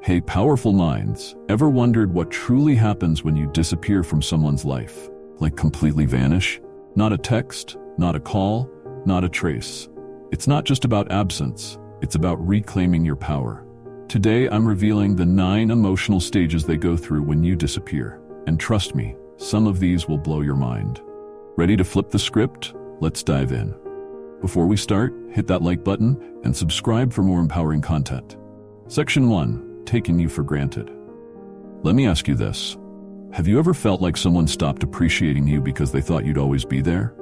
Hey, powerful minds, ever wondered what truly happens when you disappear from someone's life? Like completely vanish? Not a text, not a call, not a trace. It's not just about absence, it's about reclaiming your power. Today, I'm revealing the 9 emotional stages they go through when you disappear. And trust me, some of these will blow your mind. Ready to flip the script? Let's dive in. Before we start, hit that like button and subscribe for more empowering content. Section 1, taking you for granted. Let me ask you this. Have you ever felt like someone stopped appreciating you because they thought you'd always be there?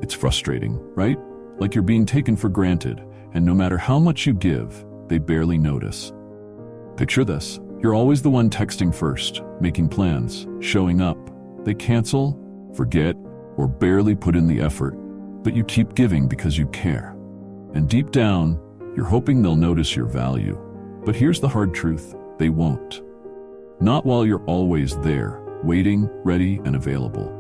It's frustrating, right? Like you're being taken for granted, and no matter how much you give, they barely notice. Picture this. You're always the one texting first, making plans, showing up. They cancel, forget, or barely put in the effort, but you keep giving because you care. And deep down, you're hoping they'll notice your value. But here's the hard truth, they won't. Not while you're always there, waiting, ready, and available.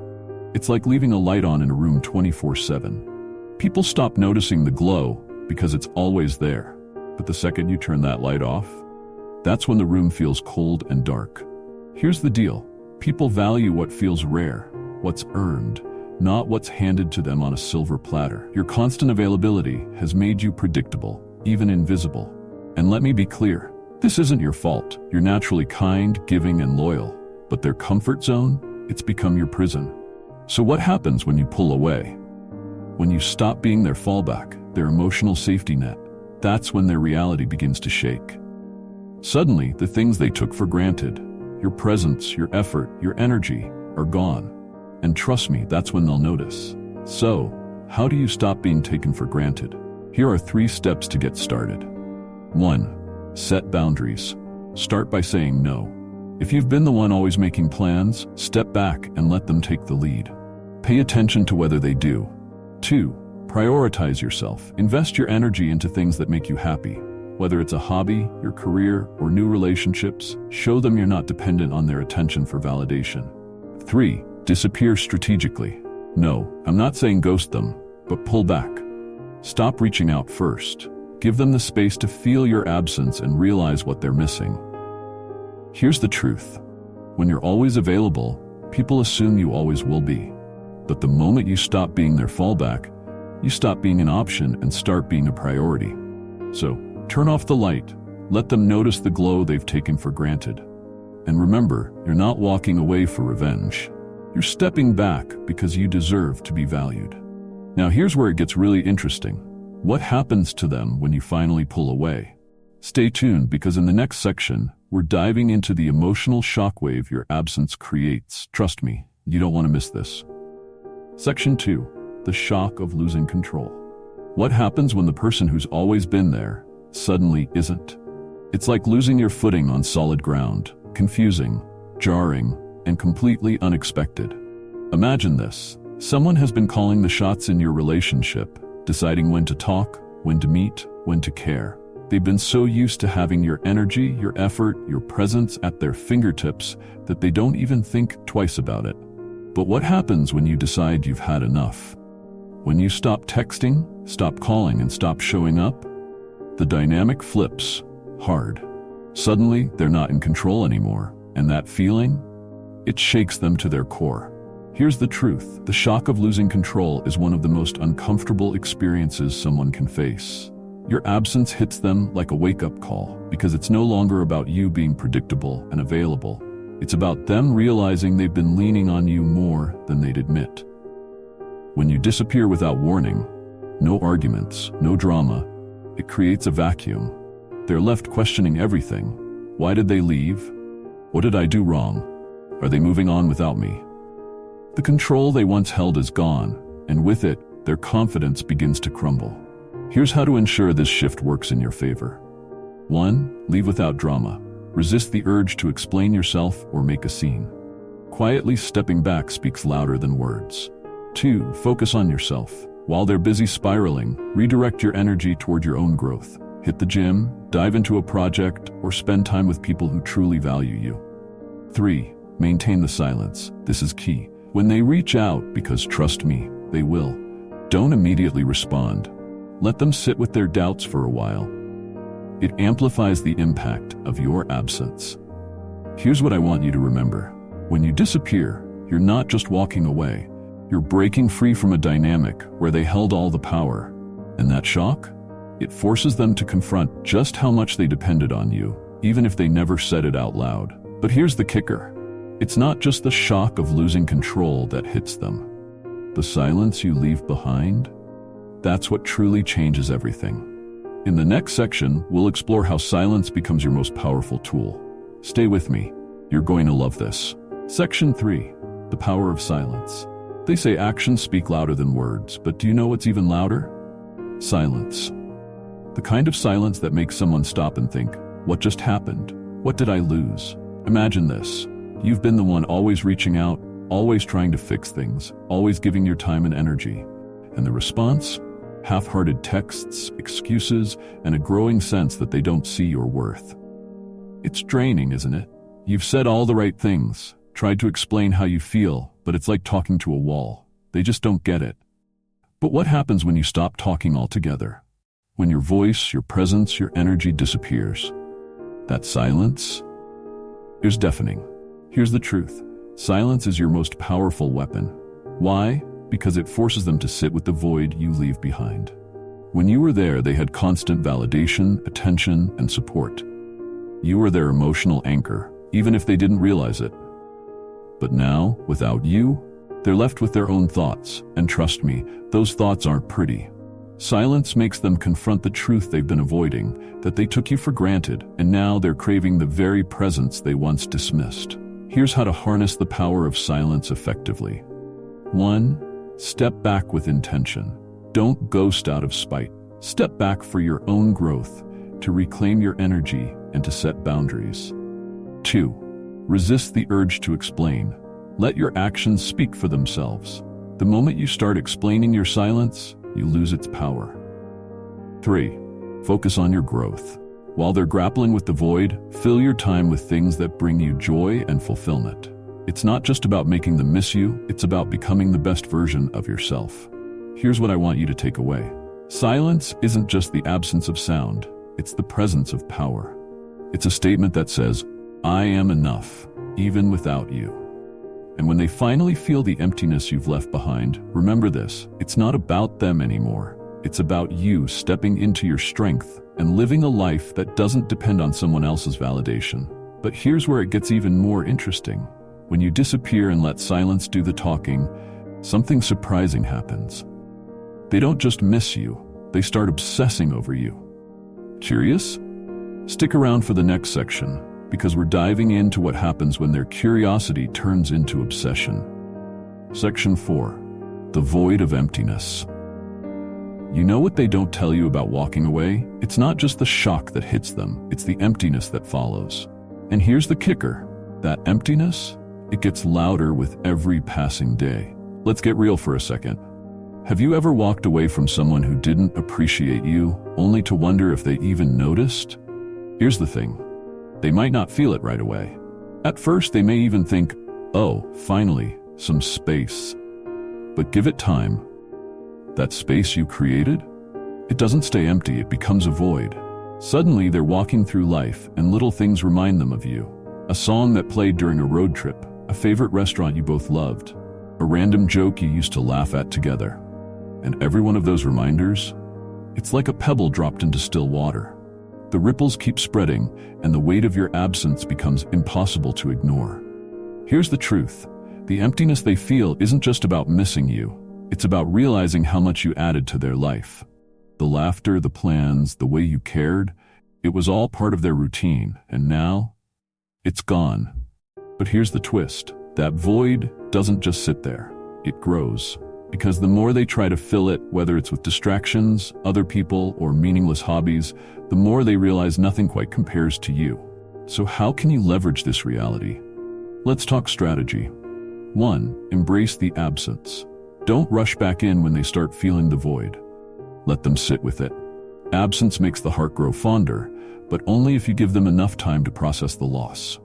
It's like leaving a light on in a room 24/7. People stop noticing the glow because it's always there. But the second you turn that light off, that's when the room feels cold and dark. Here's the deal. People value what feels rare, what's earned, not what's handed to them on a silver platter. Your constant availability has made you predictable, even invisible. And let me be clear, this isn't your fault. You're naturally kind, giving, and loyal. But their comfort zone, it's become your prison. So what happens when you pull away? When you stop being their fallback, their emotional safety net, that's when their reality begins to shake. Suddenly, the things they took for granted, your presence, your effort, your energy, are gone. And trust me, that's when they'll notice. So, how do you stop being taken for granted? Here are 3 steps to get started. 1. Set boundaries. Start by saying no. If you've been the one always making plans, step back and let them take the lead. Pay attention to whether they do. 2. Prioritize yourself. Invest your energy into things that make you happy. Whether it's a hobby, your career, or new relationships, show them you're not dependent on their attention for validation. 3. Disappear strategically. No, I'm not saying ghost them, but pull back. Stop reaching out first. Give them the space to feel your absence and realize what they're missing. Here's the truth. When you're always available, people assume you always will be. But the moment you stop being their fallback, you stop being an option and start being a priority. So, turn off the light. Let them notice the glow they've taken for granted. And remember, you're not walking away for revenge. You're stepping back because you deserve to be valued. Now here's where it gets really interesting. What happens to them when you finally pull away? Stay tuned because in the next section, we're diving into the emotional shockwave your absence creates. Trust me, you don't want to miss this. Section 2. The shock of losing control. What happens when the person who's always been there suddenly isn't? It's like losing your footing on solid ground, confusing, jarring, and completely unexpected. Imagine this. Someone has been calling the shots in your relationship, deciding when to talk, when to meet, when to care. They've been so used to having your energy, your effort, your presence at their fingertips that they don't even think twice about it. But what happens when you decide you've had enough? When you stop texting, stop calling, and stop showing up? The dynamic flips hard. Suddenly, they're not in control anymore, and that feeling? It shakes them to their core. Here's the truth. The shock of losing control is one of the most uncomfortable experiences someone can face. Your absence hits them like a wake-up call because it's no longer about you being predictable and available. It's about them realizing they've been leaning on you more than they'd admit. When you disappear without warning, no arguments, no drama, it creates a vacuum. They're left questioning everything. Why did they leave? What did I do wrong? Are they moving on without me? The control they once held is gone, and with it, their confidence begins to crumble. Here's how to ensure this shift works in your favor. 1. Leave without drama. Resist the urge to explain yourself or make a scene. Quietly stepping back speaks louder than words. 2. Focus on yourself. While they're busy spiraling, redirect your energy toward your own growth. Hit the gym, dive into a project, or spend time with people who truly value you. 3. Maintain the silence. This is key. When they reach out, because trust me, they will, don't immediately respond. Let them sit with their doubts for a while. It amplifies the impact of your absence. Here's what I want you to remember. When you disappear, you're not just walking away. You're breaking free from a dynamic where they held all the power. And that shock? It forces them to confront just how much they depended on you, even if they never said it out loud. But here's the kicker. It's not just the shock of losing control that hits them. The silence you leave behind, that's what truly changes everything. In the next section, we'll explore how silence becomes your most powerful tool. Stay with me. You're going to love this. Section 3. The power of silence. They say actions speak louder than words, but do you know what's even louder? Silence. The kind of silence that makes someone stop and think, what just happened? What did I lose? Imagine this. You've been the one always reaching out, always trying to fix things, always giving your time and energy. And the response? Half-hearted texts, excuses, and a growing sense that they don't see your worth. It's draining, isn't it? You've said all the right things, tried to explain how you feel, but it's like talking to a wall. They just don't get it. But what happens when you stop talking altogether? When your voice, your presence, your energy disappears? That silence is deafening. Here's the truth. Silence is your most powerful weapon. Why? Because it forces them to sit with the void you leave behind. When you were there, they had constant validation, attention, and support. You were their emotional anchor, even if they didn't realize it. But now, without you, they're left with their own thoughts, and trust me, those thoughts aren't pretty. Silence makes them confront the truth they've been avoiding, that they took you for granted, and now they're craving the very presence they once dismissed. Here's how to harness the power of silence effectively. 1. Step back with intention. Don't ghost out of spite. Step back for your own growth, to reclaim your energy and to set boundaries. 2. Resist the urge to explain. Let your actions speak for themselves. The moment you start explaining your silence, you lose its power. 3. Focus on your growth. While they're grappling with the void, fill your time with things that bring you joy and fulfillment. It's not just about making them miss you, it's about becoming the best version of yourself. Here's what I want you to take away. Silence isn't just the absence of sound, it's the presence of power. It's a statement that says, I am enough, even without you. And when they finally feel the emptiness you've left behind, remember this, it's not about them anymore. It's about you stepping into your strength and living a life that doesn't depend on someone else's validation. But here's where it gets even more interesting. When you disappear and let silence do the talking, something surprising happens. They don't just miss you, they start obsessing over you. Curious? Stick around for the next section, because we're diving into what happens when their curiosity turns into obsession. Section 4. The void of emptiness. You know what they don't tell you about walking away? It's not just the shock that hits them, it's the emptiness that follows. And here's the kicker. That emptiness, it gets louder with every passing day. Let's get real for a second. Have you ever walked away from someone who didn't appreciate you, only to wonder if they even noticed? Here's the thing. They might not feel it right away. At first, they may even think, oh, finally, some space. But give it time. That space you created? It doesn't stay empty, it becomes a void. Suddenly, they're walking through life, and little things remind them of you. A song that played during a road trip, a favorite restaurant you both loved, a random joke you used to laugh at together. And every one of those reminders, it's like a pebble dropped into still water. The ripples keep spreading, and the weight of your absence becomes impossible to ignore. Here's the truth. The emptiness they feel isn't just about missing you. It's about realizing how much you added to their life. The laughter, the plans, the way you cared, it was all part of their routine, and now, it's gone. But here's the twist. That void doesn't just sit there. It grows. Because the more they try to fill it, whether it's with distractions, other people, or meaningless hobbies, the more they realize nothing quite compares to you. So how can you leverage this reality? Let's talk strategy. 1. Embrace the absence. Don't rush back in when they start feeling the void. Let them sit with it. Absence makes the heart grow fonder, but only if you give them enough time to process the loss.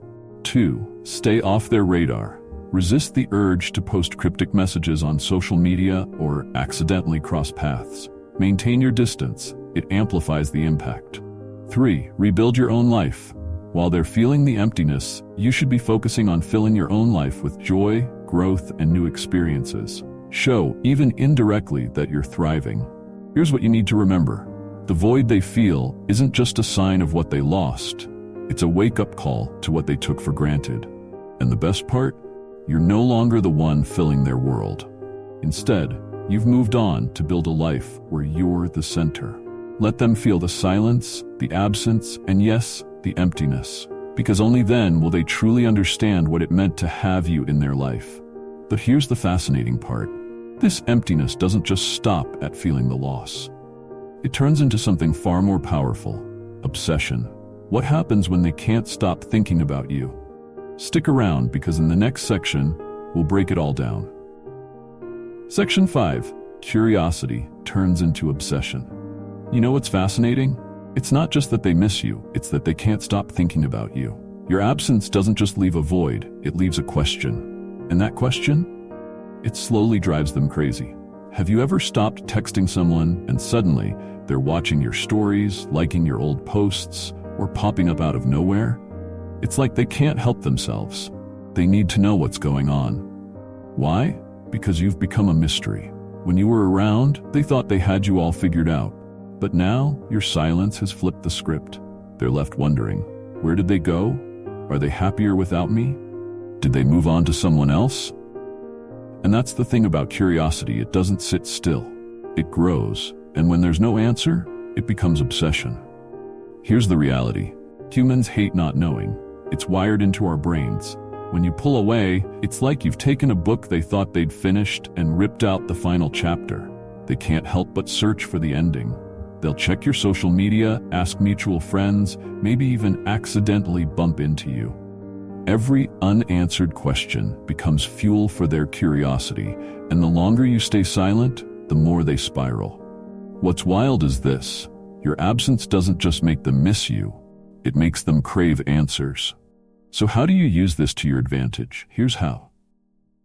2. Stay off their radar. Resist the urge to post cryptic messages on social media or accidentally cross paths. Maintain your distance. It amplifies the impact. 3. Rebuild your own life. While they're feeling the emptiness, you should be focusing on filling your own life with joy, growth, and new experiences. Show, even indirectly, that you're thriving. Here's what you need to remember. The void they feel isn't just a sign of what they lost. It's a wake-up call to what they took for granted. And the best part? You're no longer the one filling their world. Instead, you've moved on to build a life where you're the center. Let them feel the silence, the absence, and yes, the emptiness. Because only then will they truly understand what it meant to have you in their life. But here's the fascinating part. This emptiness doesn't just stop at feeling the loss. It turns into something far more powerful: obsession. What happens when they can't stop thinking about you? Stick around, because in the next section, we'll break it all down. Section 5. Curiosity turns into obsession. You know what's fascinating? It's not just that they miss you, it's that they can't stop thinking about you. Your absence doesn't just leave a void, it leaves a question. And that question? It slowly drives them crazy. Have you ever stopped texting someone and suddenly they're watching your stories, liking your old posts, or popping up out of nowhere? It's like they can't help themselves. They need to know what's going on. Why? Because you've become a mystery. When you were around, they thought they had you all figured out. But now, your silence has flipped the script. They're left wondering, where did they go? Are they happier without me? Did they move on to someone else? And that's the thing about curiosity, it doesn't sit still. It grows, and when there's no answer, it becomes obsession. Here's the reality. Humans hate not knowing. It's wired into our brains. When you pull away, it's like you've taken a book they thought they'd finished and ripped out the final chapter. They can't help but search for the ending. They'll check your social media, ask mutual friends, maybe even accidentally bump into you. Every unanswered question becomes fuel for their curiosity, and the longer you stay silent, the more they spiral. What's wild is this: your absence doesn't just make them miss you, it makes them crave answers. So how do you use this to your advantage? Here's how.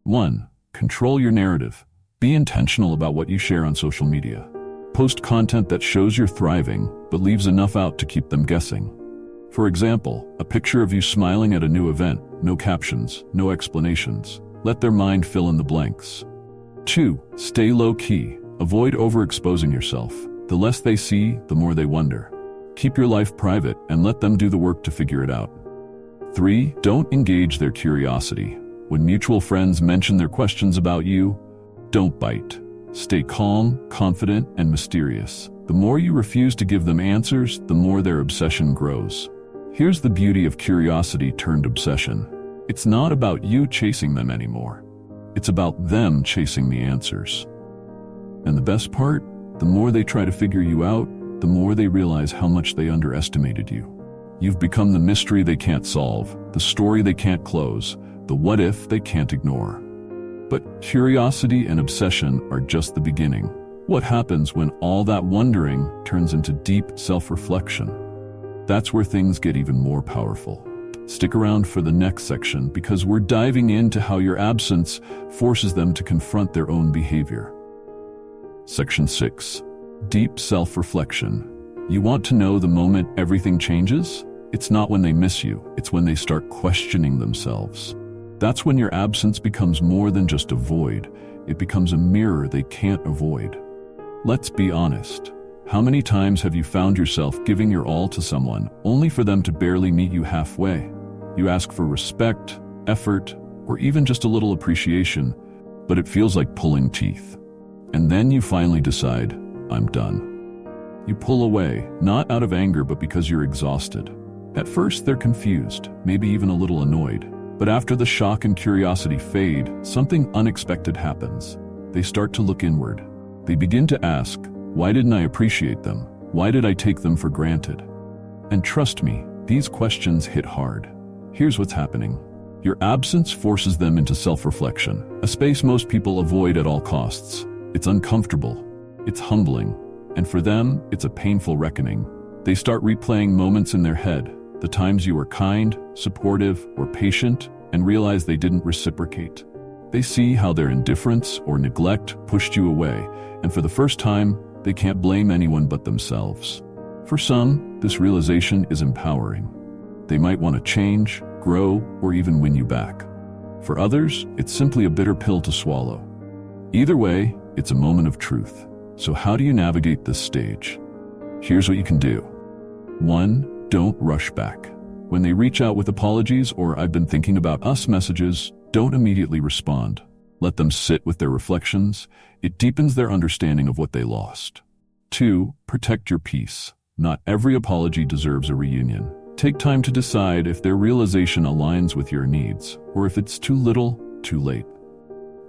1. Control your narrative. Be intentional about what you share on social media. Post content that shows you're thriving, but leaves enough out to keep them guessing. For example, a picture of you smiling at a new event, no captions, no explanations. Let their mind fill in the blanks. 2. Stay low-key. Avoid overexposing yourself. The less they see, the more they wonder. Keep your life private and let them do the work to figure it out. 3. Don't engage their curiosity. When mutual friends mention their questions about you, don't bite. Stay calm, confident, and mysterious. The more you refuse to give them answers, the more their obsession grows. Here's the beauty of curiosity turned obsession. It's not about you chasing them anymore. It's about them chasing the answers. And the best part? The more they try to figure you out, the more they realize how much they underestimated you. You've become the mystery they can't solve, the story they can't close, the what if they can't ignore. But curiosity and obsession are just the beginning. What happens when all that wondering turns into deep self-reflection? That's where things get even more powerful. Stick around for the next section, because we're diving into how your absence forces them to confront their own behavior. Section 6. Deep self-reflection. You want to know the moment everything changes? It's not when they miss you, it's when they start questioning themselves. That's when your absence becomes more than just a void. It becomes a mirror they can't avoid. Let's be honest. How many times have you found yourself giving your all to someone, only for them to barely meet you halfway? You ask for respect, effort, or even just a little appreciation, but it feels like pulling teeth. And then you finally decide, I'm done. You pull away, not out of anger, but because you're exhausted. At first, they're confused, maybe even a little annoyed. But after the shock and curiosity fade, something unexpected happens. They start to look inward. They begin to ask, why didn't I appreciate them? Why did I take them for granted? And trust me, these questions hit hard. Here's what's happening. Your absence forces them into self-reflection, a space most people avoid at all costs. It's uncomfortable, it's humbling, and for them, it's a painful reckoning. They start replaying moments in their head, the times you were kind, supportive, or patient, and realize they didn't reciprocate. They see how their indifference or neglect pushed you away, and for the first time, they can't blame anyone but themselves. For some, this realization is empowering. They might want to change, grow, or even win you back. For others, it's simply a bitter pill to swallow. Either way, it's a moment of truth. So how do you navigate this stage? Here's what you can do. 1. Don't rush back. When they reach out with apologies or "I've been thinking about us" messages, don't immediately respond. Let them sit with their reflections. It deepens their understanding of what they lost. 2. Protect your peace. Not every apology deserves a reunion. Take time to decide if their realization aligns with your needs, or if it's too little, too late.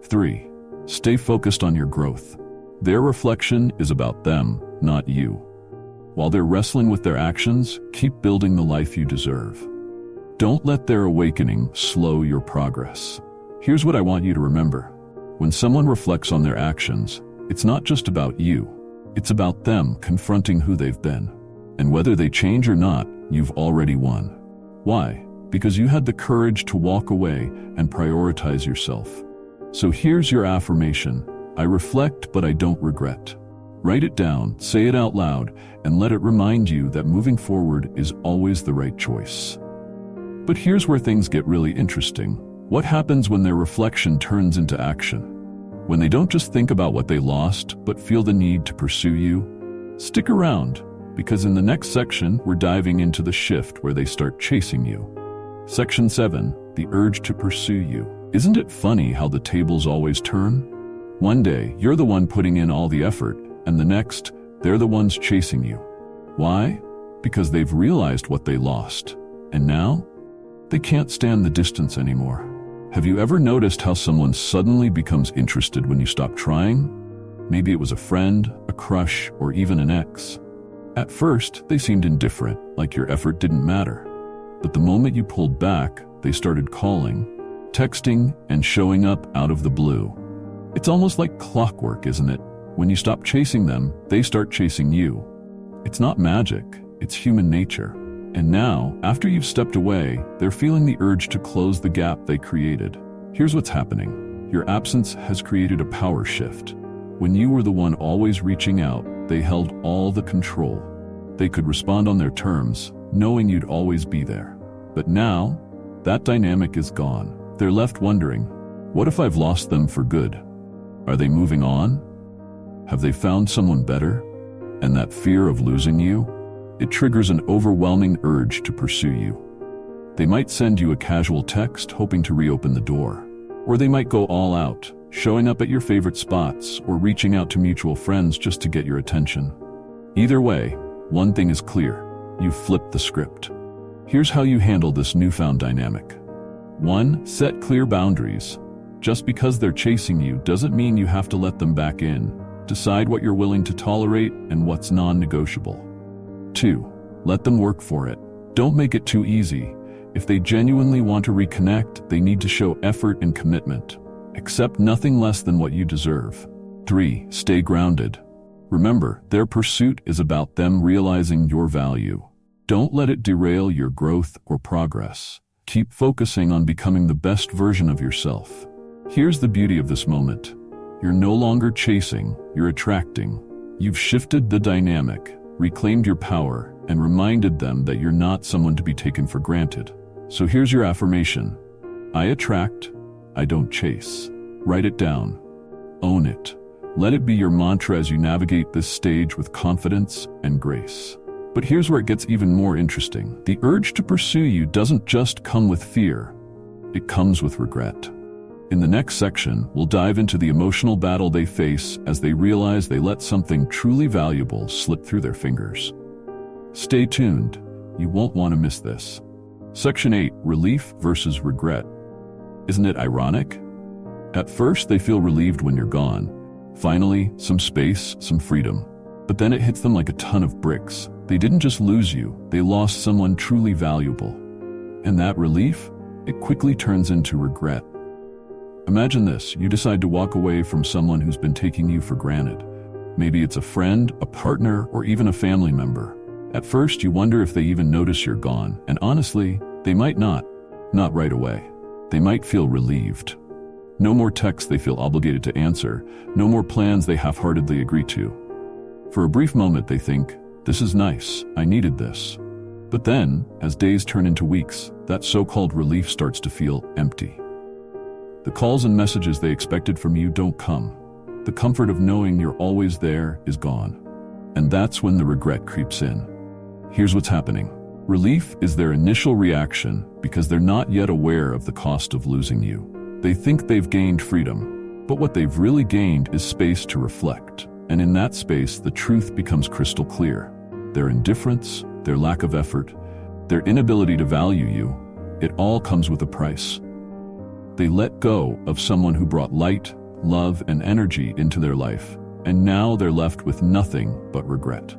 3. Stay focused on your growth. Their reflection is about them, not you. While they're wrestling with their actions, keep building the life you deserve. Don't let their awakening slow your progress. Here's what I want you to remember. When someone reflects on their actions, it's not just about you. It's about them confronting who they've been. And whether they change or not, you've already won. Why? Because you had the courage to walk away and prioritize yourself. So here's your affirmation. I reflect, but I don't regret. Write it down, say it out loud, and let it remind you that moving forward is always the right choice. But here's where things get really interesting. What happens when their reflection turns into action? When they don't just think about what they lost, but feel the need to pursue you? Stick around, because in the next section, we're diving into the shift where they start chasing you. Section 7, the urge to pursue you. Isn't it funny how the tables always turn? One day, you're the one putting in all the effort, and the next, they're the ones chasing you. Why? Because they've realized what they lost. And now, they can't stand the distance anymore. Have you ever noticed how someone suddenly becomes interested when you stop trying? Maybe it was a friend, a crush, or even an ex. At first, they seemed indifferent, like your effort didn't matter. But the moment you pulled back, they started calling, texting, and showing up out of the blue. It's almost like clockwork, isn't it? When you stop chasing them, they start chasing you. It's not magic, it's human nature. And now, after you've stepped away, they're feeling the urge to close the gap they created. Here's what's happening. Your absence has created a power shift. When you were the one always reaching out, they held all the control. They could respond on their terms, knowing you'd always be there. But now, that dynamic is gone. They're left wondering, what if I've lost them for good? Are they moving on? Have they found someone better? And that fear of losing you? It triggers an overwhelming urge to pursue you. They might send you a casual text hoping to reopen the door. Or they might go all out, showing up at your favorite spots or reaching out to mutual friends just to get your attention. Either way, one thing is clear. You've flipped the script. Here's how you handle this newfound dynamic. 1. Set clear boundaries. Just because they're chasing you doesn't mean you have to let them back in. Decide what you're willing to tolerate and what's non-negotiable. 2. Let them work for it. Don't make it too easy. If they genuinely want to reconnect, they need to show effort and commitment. Accept nothing less than what you deserve. 3. Stay grounded. Remember, their pursuit is about them realizing your value. Don't let it derail your growth or progress. Keep focusing on becoming the best version of yourself. Here's the beauty of this moment. You're no longer chasing, you're attracting. You've shifted the dynamic, reclaimed your power, and reminded them that you're not someone to be taken for granted. So here's your affirmation. I attract, I don't chase. Write it down. Own it. Let it be your mantra as you navigate this stage with confidence and grace. But here's where it gets even more interesting. The urge to pursue you doesn't just come with fear. It comes with regret. In the next section, we'll dive into the emotional battle they face as they realize they let something truly valuable slip through their fingers. Stay tuned. You won't want to miss this. Section 8, Relief versus Regret. Isn't it ironic? At first, they feel relieved when you're gone. Finally, some space, some freedom. But then it hits them like a ton of bricks. They didn't just lose you, they lost someone truly valuable. And that relief, it quickly turns into regret. Imagine this, you decide to walk away from someone who's been taking you for granted. Maybe it's a friend, a partner, or even a family member. At first, you wonder if they even notice you're gone, and honestly, they might not. Not right away. They might feel relieved. No more texts they feel obligated to answer, no more plans they half-heartedly agree to. For a brief moment they think, This is nice, I needed this. But then, as days turn into weeks, that so-called relief starts to feel empty. The calls and messages they expected from you don't come. The comfort of knowing you're always there is gone. And that's when the regret creeps in. Here's what's happening. Relief is their initial reaction because they're not yet aware of the cost of losing you. They think they've gained freedom, but what they've really gained is space to reflect. And in that space, the truth becomes crystal clear. Their indifference, their lack of effort, their inability to value you, it all comes with a price. They let go of someone who brought light, love, and energy into their life, and now they're left with nothing but regret.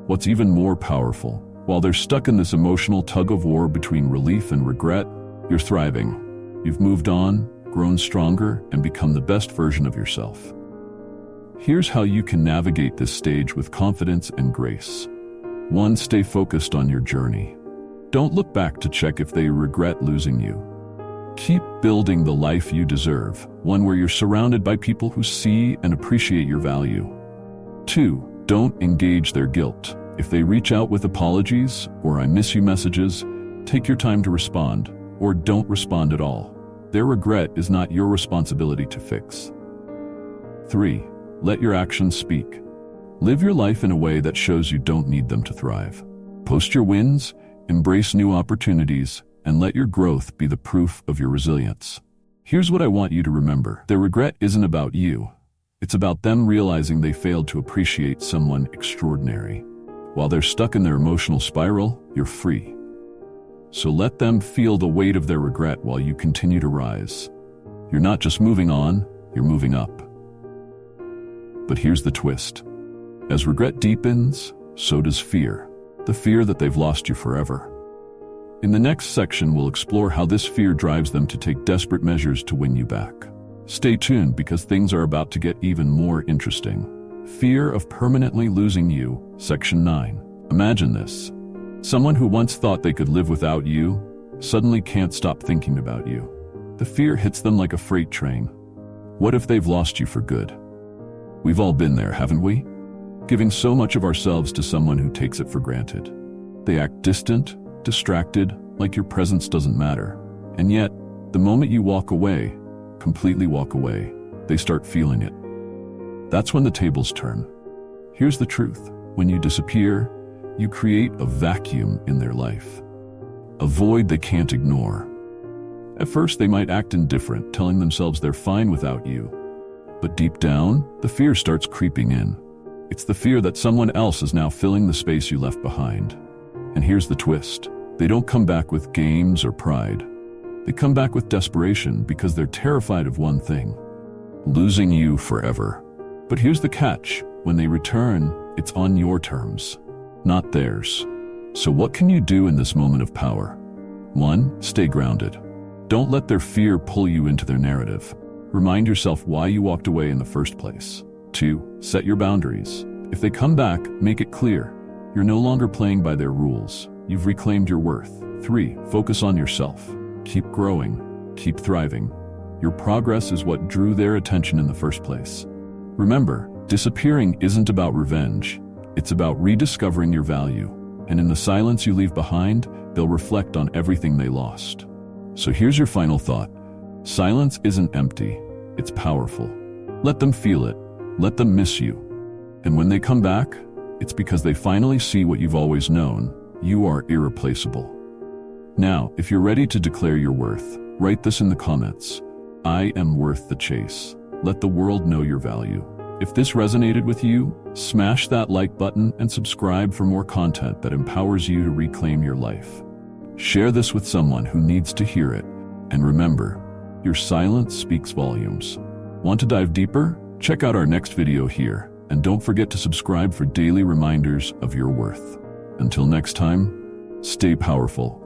What's even more powerful, while they're stuck in this emotional tug-of-war between relief and regret, you're thriving. You've moved on, grown stronger, and become the best version of yourself. Here's how you can navigate this stage with confidence and grace. 1. Stay focused on your journey. Don't look back to check if they regret losing you. Keep building the life you deserve, one where you're surrounded by people who see and appreciate your value. 2. Don't engage their guilt. If they reach out with apologies or "I miss you" messages, take your time to respond, or don't respond at all. Their regret is not your responsibility to fix. 3. Let your actions speak. Live your life in a way that shows you don't need them to thrive. Post your wins, embrace new opportunities, and let your growth be the proof of your resilience. Here's what I want you to remember. Their regret isn't about you. It's about them realizing they failed to appreciate someone extraordinary. While they're stuck in their emotional spiral, you're free. So let them feel the weight of their regret while you continue to rise. You're not just moving on, you're moving up. But here's the twist. As regret deepens, so does fear. The fear that they've lost you forever. In the next section, we'll explore how this fear drives them to take desperate measures to win you back. Stay tuned because things are about to get even more interesting. Fear of permanently losing you, Section 9. Imagine this. Someone who once thought they could live without you suddenly can't stop thinking about you. The fear hits them like a freight train. What if they've lost you for good? We've all been there, haven't we? Giving so much of ourselves to someone who takes it for granted. They act distant, distracted, like your presence doesn't matter. And yet, the moment you walk away, completely walk away, they start feeling it. That's when the tables turn. Here's the truth. When you disappear, you create a vacuum in their life. A void they can't ignore. At first, they might act indifferent, telling themselves they're fine without you. But deep down, the fear starts creeping in. It's the fear that someone else is now filling the space you left behind. And here's the twist. They don't come back with games or pride. They come back with desperation because they're terrified of one thing: losing you forever. But here's the catch. When they return, it's on your terms, not theirs. So what can you do in this moment of power? 1. Stay grounded. Don't let their fear pull you into their narrative. Remind yourself why you walked away in the first place. 2. Set your boundaries. If they come back, make it clear. You're no longer playing by their rules. You've reclaimed your worth. 3. Focus on yourself. Keep growing. Keep thriving. Your progress is what drew their attention in the first place. Remember, disappearing isn't about revenge. It's about rediscovering your value. And in the silence you leave behind, they'll reflect on everything they lost. So here's your final thought. Silence isn't empty. It's powerful. Let them feel it. Let them miss you. And when they come back, it's because they finally see what you've always known. You are irreplaceable. Now, if you're ready to declare your worth, write this in the comments. I am worth the chase. Let the world know your value. If this resonated with you, smash that like button and subscribe for more content that empowers you to reclaim your life. Share this with someone who needs to hear it. And remember, your silence speaks volumes. Want to dive deeper? Check out our next video here. And don't forget to subscribe for daily reminders of your worth. Until next time, stay powerful.